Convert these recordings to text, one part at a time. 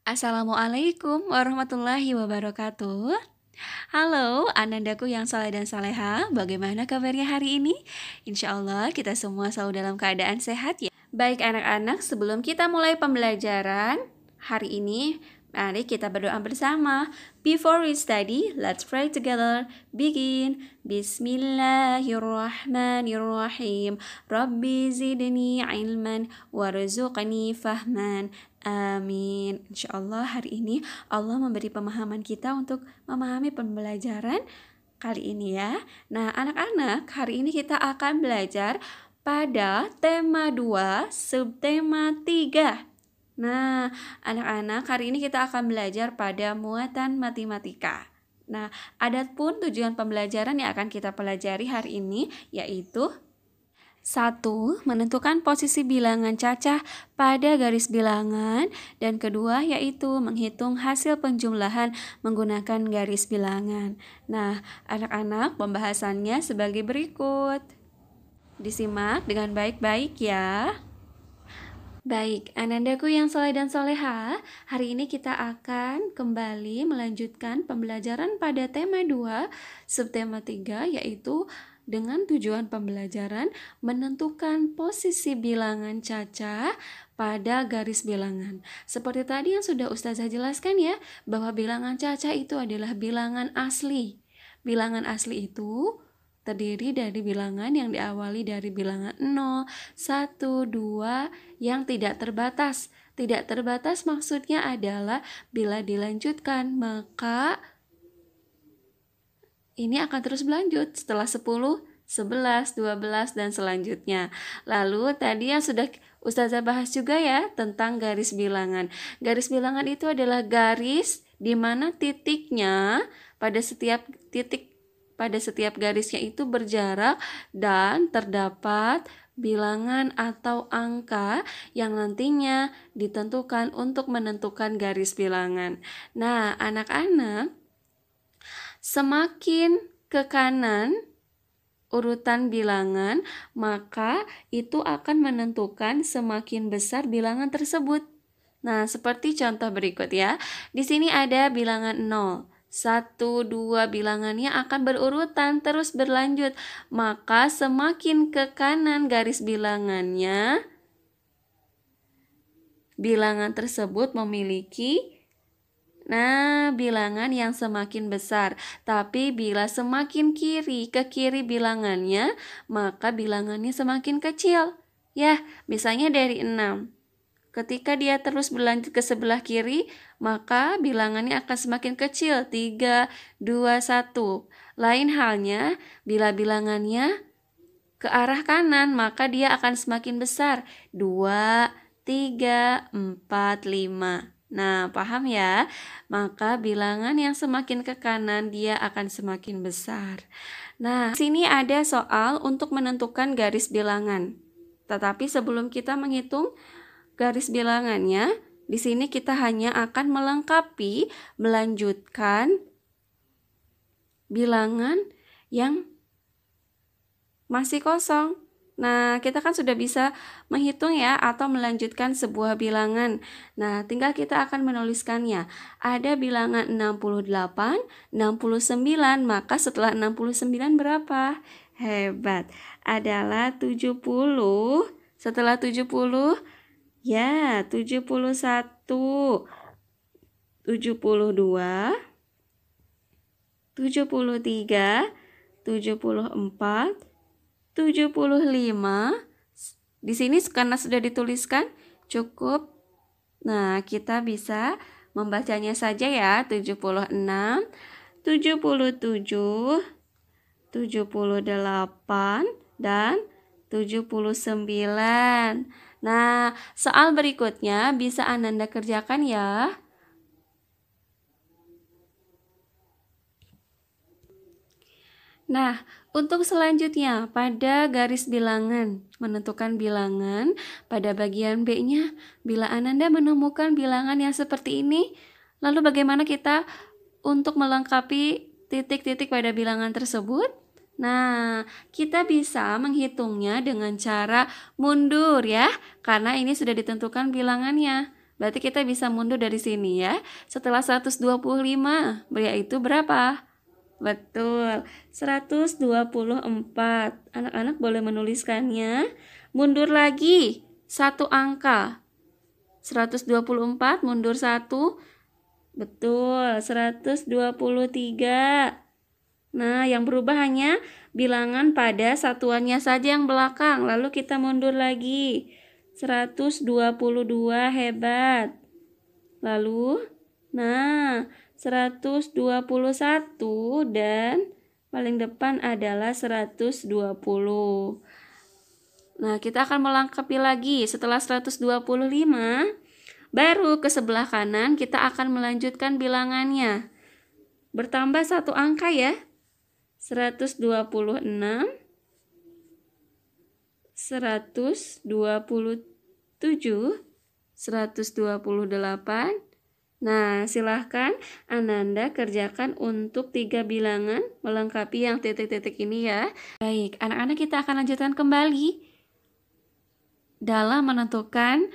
Assalamualaikum warahmatullahi wabarakatuh. Halo, anandaku yang saleh dan saleha, bagaimana kabarnya hari ini? Insya Allah kita semua selalu dalam keadaan sehat ya. Baik anak-anak, sebelum kita mulai pembelajaran hari ini, mari kita berdoa bersama. Before we study, let's pray together. Begin. Bismillahirrahmanirrahim. Rabbi zidni ilman warzuqni fahman. Amin. Insya Allah hari ini Allah memberi pemahaman kita untuk memahami pembelajaran kali ini ya. Nah anak-anak, hari ini kita akan belajar pada tema 2, subtema 3. Nah anak-anak, hari ini kita akan belajar pada muatan matematika. Nah adapun tujuan pembelajaran yang akan kita pelajari hari ini yaitu 1. Menentukan posisi bilangan cacah pada garis bilangan. Dan kedua yaitu menghitung hasil penjumlahan menggunakan garis bilangan. Nah, anak-anak pembahasannya sebagai berikut. Disimak dengan baik-baik ya. Baik, anandaku yang saleh dan soleha, hari ini kita akan kembali melanjutkan pembelajaran pada tema 2, subtema 3, yaitu dengan tujuan pembelajaran menentukan posisi bilangan cacah pada garis bilangan. Seperti tadi yang sudah Ustazah jelaskan ya, bahwa bilangan cacah itu adalah bilangan asli. Bilangan asli itu terdiri dari bilangan yang diawali dari bilangan 0, 1, 2 yang tidak terbatas. Tidak terbatas maksudnya adalah bila dilanjutkan maka ini akan terus berlanjut setelah 10, 11, 12, dan selanjutnya. Lalu tadi yang sudah Ustazah bahas juga ya tentang garis bilangan. Garis bilangan itu adalah garis di mana titiknya pada setiap garisnya itu berjarak dan terdapat bilangan atau angka yang nantinya ditentukan untuk menentukan garis bilangan. Nah, anak-anak, semakin ke kanan urutan bilangan, maka itu akan menentukan semakin besar bilangan tersebut. Nah, seperti contoh berikut ya. Di sini ada bilangan 0. 1, 2 bilangannya akan berurutan terus berlanjut. Maka semakin ke kanan garis bilangannya, bilangan tersebut memiliki bilangan yang semakin besar. Tapi bila semakin ke kiri bilangannya, maka bilangannya semakin kecil. Ya, misalnya dari 6. Ketika dia terus berlanjut ke sebelah kiri, maka bilangannya akan semakin kecil. 3, 2, 1. Lain halnya, bila bilangannya ke arah kanan, maka dia akan semakin besar. 2, 3, 4, 5. Nah, paham ya? Maka bilangan yang semakin ke kanan dia akan semakin besar. Nah, sini ada soal untuk menentukan garis bilangan. Tetapi sebelum kita menghitung garis bilangannya, di sini kita hanya akan melanjutkan bilangan yang masih kosong. Nah, kita kan sudah bisa menghitung ya atau melanjutkan sebuah bilangan. Nah, tinggal kita akan menuliskannya. Ada bilangan 68, 69, maka setelah 69 berapa? Hebat. Adalah 70. Setelah 70, ya 71, 72, 73, 74, 75. Di sini karena sudah dituliskan cukup. Nah, kita bisa membacanya saja ya. 76, 77, 78, dan 79. Nah, soal berikutnya bisa Ananda kerjakan ya. Nah, untuk selanjutnya pada garis bilangan, menentukan bilangan pada bagian B-nya. Bila Ananda menemukan bilangan yang seperti ini, lalu bagaimana kita untuk melengkapi titik-titik pada bilangan tersebut? Nah, kita bisa menghitungnya dengan cara mundur ya, karena ini sudah ditentukan bilangannya. Berarti kita bisa mundur dari sini ya. Setelah 125, yaitu berapa? Betul, 124. Anak-anak boleh menuliskannya. Mundur lagi satu angka. 124 mundur 1. Betul, 123. Nah, yang berubah hanya bilangan pada satuannya saja yang belakang. Lalu kita mundur lagi. 122, hebat. Lalu, nah, 121 dan paling depan adalah 120. Nah, kita akan melengkapi lagi setelah 125, baru ke sebelah kanan kita akan melanjutkan bilangannya. Bertambah satu angka ya. 126, 127, 128. Nah, silahkan Ananda kerjakan untuk 3 bilangan melengkapi yang titik-titik ini ya. Baik, anak-anak kita akan lanjutkan kembali dalam menentukan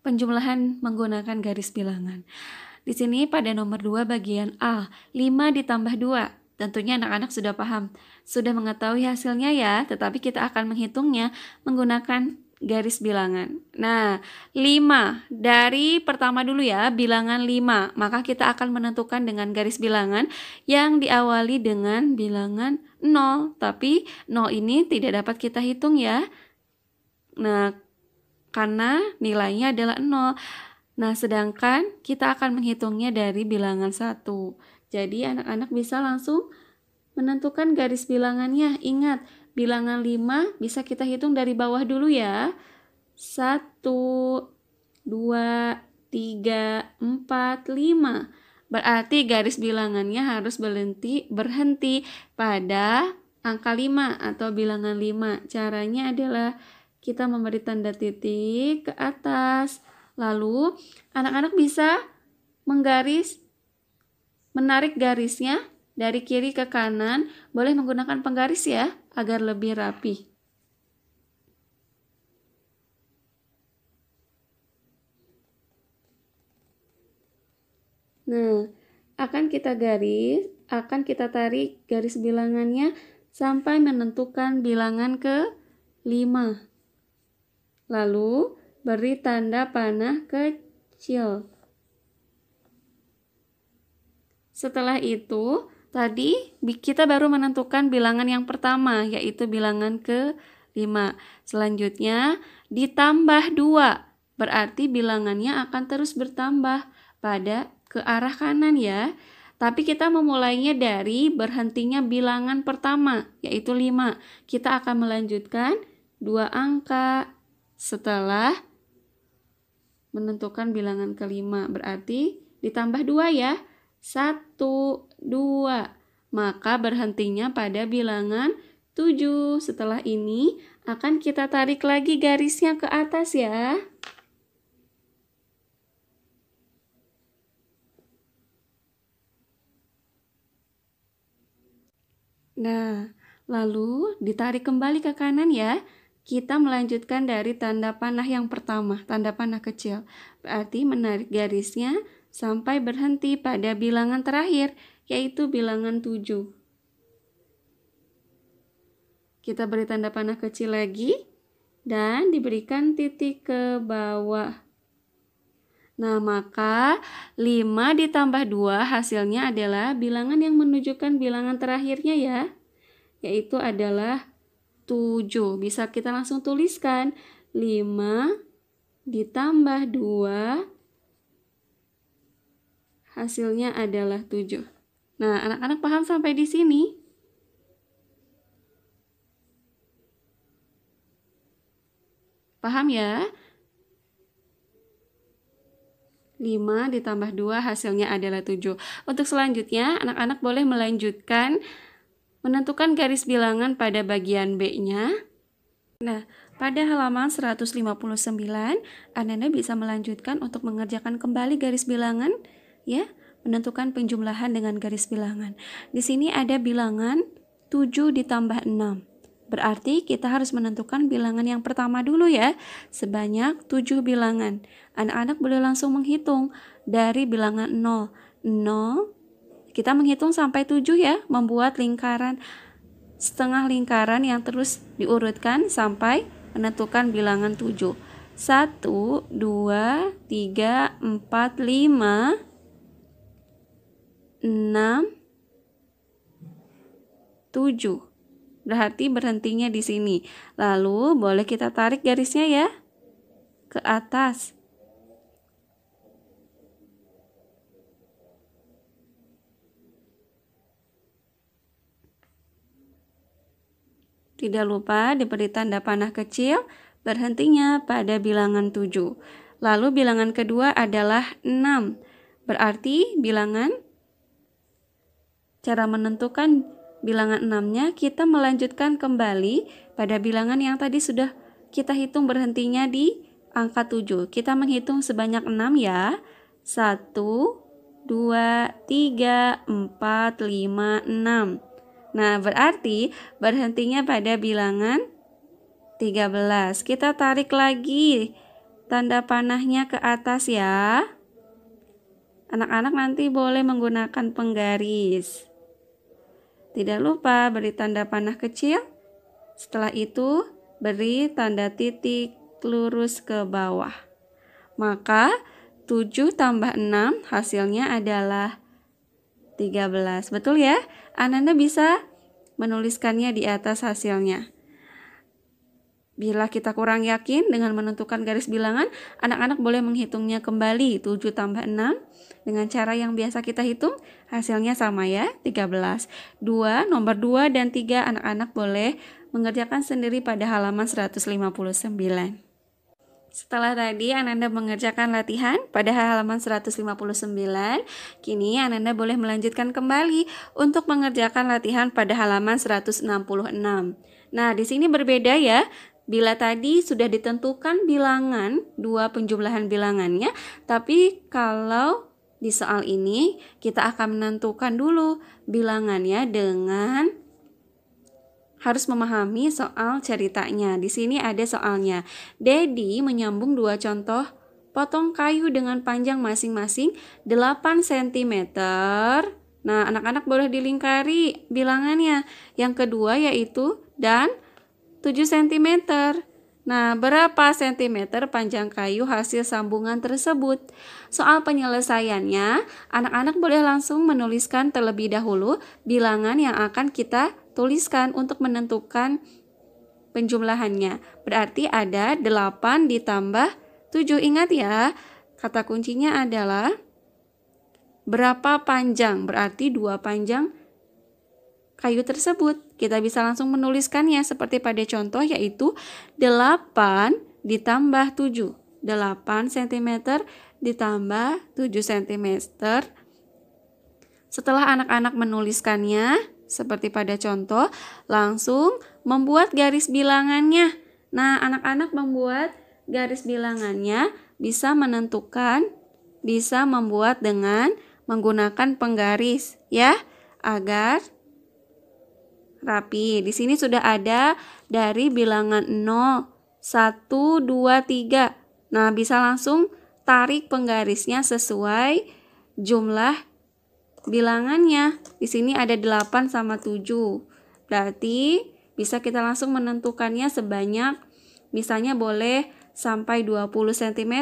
penjumlahan menggunakan garis bilangan. Di sini pada nomor 2 bagian A, 5 ditambah 2. Tentunya anak-anak sudah paham, sudah mengetahui hasilnya ya, tetapi kita akan menghitungnya menggunakan garis bilangan. Nah, 5 dari pertama dulu ya, bilangan 5. Maka kita akan menentukan dengan garis bilangan yang diawali dengan bilangan 0. Tapi 0 ini tidak dapat kita hitung ya. Nah, karena nilainya adalah 0. Nah, sedangkan kita akan menghitungnya dari bilangan 1. Jadi anak-anak bisa langsung menentukan garis bilangannya. Ingat, bilangan 5 bisa kita hitung dari bawah dulu ya. 1, 2, 3, 4, 5. Berarti garis bilangannya harus berhenti pada angka 5 atau bilangan 5. Caranya adalah kita memberi tanda titik ke atas. Lalu anak-anak bisa menarik garisnya dari kiri ke kanan. Boleh menggunakan penggaris ya, agar lebih rapi. Nah, akan kita tarik garis bilangannya sampai menentukan bilangan ke 5. Lalu beri tanda panah kecil. Setelah itu, tadi kita baru menentukan bilangan yang pertama, yaitu bilangan ke-5. Selanjutnya, ditambah 2. Berarti bilangannya akan terus bertambah ke arah kanan ya. Tapi kita memulainya dari berhentinya bilangan pertama, yaitu 5. Kita akan melanjutkan 2 angka setelah menentukan bilangan ke-5. Berarti ditambah 2 ya. 1, 2. Maka berhentinya pada bilangan 7. Setelah ini akan kita tarik lagi garisnya ke atas ya. Nah, lalu ditarik kembali ke kanan ya. Kita melanjutkan dari tanda panah yang pertama, tanda panah kecil. Berarti menarik garisnya sampai berhenti pada bilangan terakhir, yaitu bilangan 7. Kita beri tanda panah kecil lagi dan diberikan titik ke bawah. Nah, maka 5 ditambah 2 hasilnya adalah bilangan yang menunjukkan bilangan terakhirnya ya, yaitu adalah 7. Bisa kita langsung tuliskan 5 ditambah 2 hasilnya adalah 7. Nah, anak-anak paham sampai di sini? Paham ya? 5 ditambah 2 hasilnya adalah 7. Untuk selanjutnya, anak-anak boleh melanjutkan menentukan garis bilangan pada bagian B-nya. Nah, pada halaman 159, Anda bisa melanjutkan untuk mengerjakan kembali garis bilangan ya, menentukan penjumlahan dengan garis bilangan. Di sini ada bilangan 7 ditambah 6. Berarti kita harus menentukan bilangan yang pertama dulu ya, sebanyak 7 bilangan. Anak-anak boleh langsung menghitung dari bilangan 0. 0, kita menghitung sampai 7 ya, membuat lingkaran, setengah lingkaran yang terus diurutkan sampai menentukan bilangan 7. 1, 2, 3, 4, 5, 6, 7. Berarti berhentinya di sini. Lalu boleh kita tarik garisnya ya ke atas. Tidak lupa diberi tanda panah kecil, berhentinya pada bilangan 7. Lalu bilangan kedua adalah 6. Berarti cara menentukan bilangan 6-nya, kita melanjutkan kembali pada bilangan yang tadi sudah kita hitung berhentinya di angka 7. Kita menghitung sebanyak 6 ya. 1, 2, 3, 4, 5, 6. Nah, berarti berhentinya pada bilangan 13. Kita tarik lagi tanda panahnya ke atas ya. Anak-anak nanti boleh menggunakan penggaris. Tidak lupa beri tanda panah kecil. Setelah itu, beri tanda titik lurus ke bawah. Maka 7 tambah 6 hasilnya adalah 13. Betul ya? Ananda bisa menuliskannya di atas hasilnya. Bila kita kurang yakin dengan menentukan garis bilangan, anak-anak boleh menghitungnya kembali. 7 tambah 6 dengan cara yang biasa kita hitung, hasilnya sama ya, 13. Nomor 2 dan 3 anak-anak boleh mengerjakan sendiri pada halaman 159. Setelah tadi Ananda mengerjakan latihan pada halaman 159, kini Ananda boleh melanjutkan kembali untuk mengerjakan latihan pada halaman 166. Nah, di sini berbeda ya. Bila tadi sudah ditentukan bilangan, 2 penjumlahan bilangannya, tapi kalau di soal ini kita akan menentukan dulu bilangannya dengan harus memahami soal ceritanya. Di sini ada soalnya. Dedi menyambung 2 contoh potong kayu dengan panjang masing-masing 8 cm. Nah, anak-anak boleh dilingkari bilangannya. Yang kedua yaitu dan 7 cm. Nah, berapa sentimeter panjang kayu hasil sambungan tersebut? Soal penyelesaiannya, anak-anak boleh langsung menuliskan terlebih dahulu bilangan yang akan kita tuliskan untuk menentukan penjumlahannya. Berarti ada 8 ditambah 7. Ingat ya, kata kuncinya adalah berapa panjang. Berarti 2 panjang kayu tersebut. Kita bisa langsung menuliskannya seperti pada contoh yaitu 8 ditambah 7. 8 cm ditambah 7 cm. Setelah anak-anak menuliskannya, seperti pada contoh, langsung membuat garis bilangannya. Nah, anak-anak membuat garis bilangannya bisa membuat dengan menggunakan penggaris ya, agar rapi. Di sini sudah ada dari bilangan 0, 1, 2, 3. Nah, bisa langsung tarik penggarisnya sesuai jumlah bilangannya. Di sini ada 8 sama 7. Berarti bisa kita langsung menentukannya sebanyak, misalnya boleh sampai 20 cm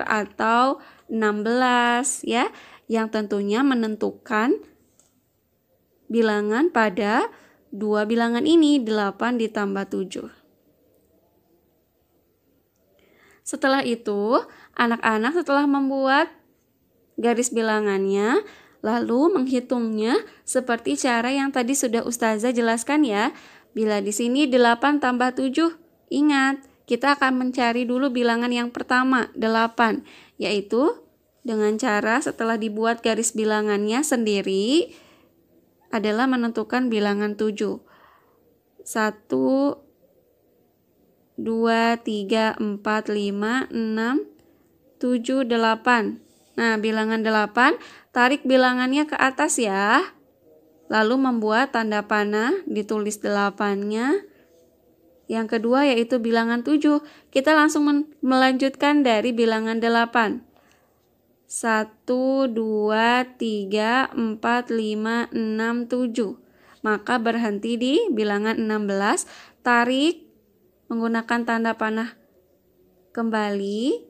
atau 16 ya. Yang tentunya menentukan bilangan pada 2 bilangan ini, 8 ditambah 7. Setelah itu, anak-anak setelah membuat garis bilangannya, lalu menghitungnya seperti cara yang tadi sudah Ustazah jelaskan ya. Bila di sini 8 tambah 7, ingat, kita akan mencari dulu bilangan yang pertama, 8, yaitu dengan cara setelah dibuat garis bilangannya sendiri adalah menentukan bilangan 7. 1, 2, 3, 4, 5, 6, 7, 8. Nah, bilangan 8, tarik bilangannya ke atas ya. Lalu membuat tanda panah, ditulis 8-nya. Yang kedua yaitu bilangan 7. Kita langsung melanjutkan dari bilangan 8. 1, 2, 3, 4, 5, 6, 7. Maka berhenti di bilangan 16. Tarik menggunakan tanda panah kembali.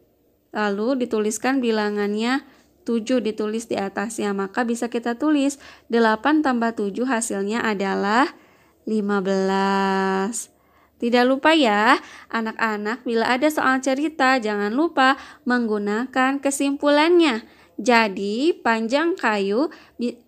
Lalu dituliskan bilangannya 7 ditulis di atasnya. Maka bisa kita tulis 8 tambah 7 hasilnya adalah 15. Tidak lupa ya, anak-anak bila ada soal cerita jangan lupa menggunakan kesimpulannya. Jadi panjang kayu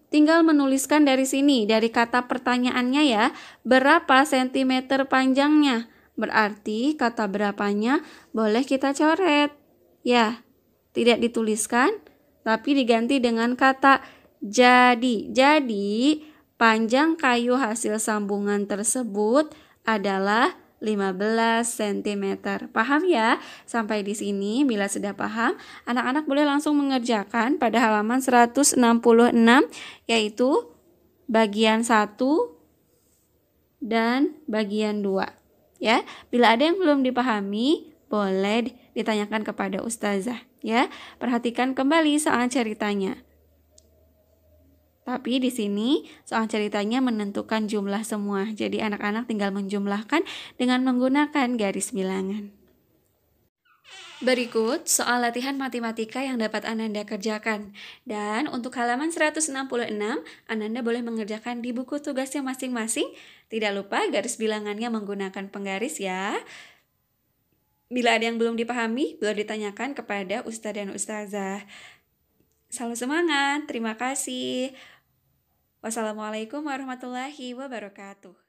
tinggal menuliskan dari sini, dari kata pertanyaannya ya, berapa sentimeter panjangnya. Berarti kata berapanya boleh kita coret. Ya, tidak dituliskan, tapi diganti dengan kata jadi. Jadi panjang kayu hasil sambungan tersebut adalah 15 cm. Paham ya? Sampai di sini bila sudah paham, anak-anak boleh langsung mengerjakan pada halaman 166 yaitu bagian 1 dan bagian 2. Ya, bila ada yang belum dipahami, boleh ditanyakan kepada ustazah ya. Perhatikan kembali soal ceritanya. Tapi di sini soal ceritanya menentukan jumlah semua. Jadi anak-anak tinggal menjumlahkan dengan menggunakan garis bilangan. Berikut soal latihan matematika yang dapat Ananda kerjakan. Dan untuk halaman 166, Ananda boleh mengerjakan di buku tugasnya masing-masing. Tidak lupa garis bilangannya menggunakan penggaris ya. Bila ada yang belum dipahami, boleh ditanyakan kepada ustadz dan ustazah. Selalu semangat, terima kasih. Wassalamualaikum warahmatullahi wabarakatuh.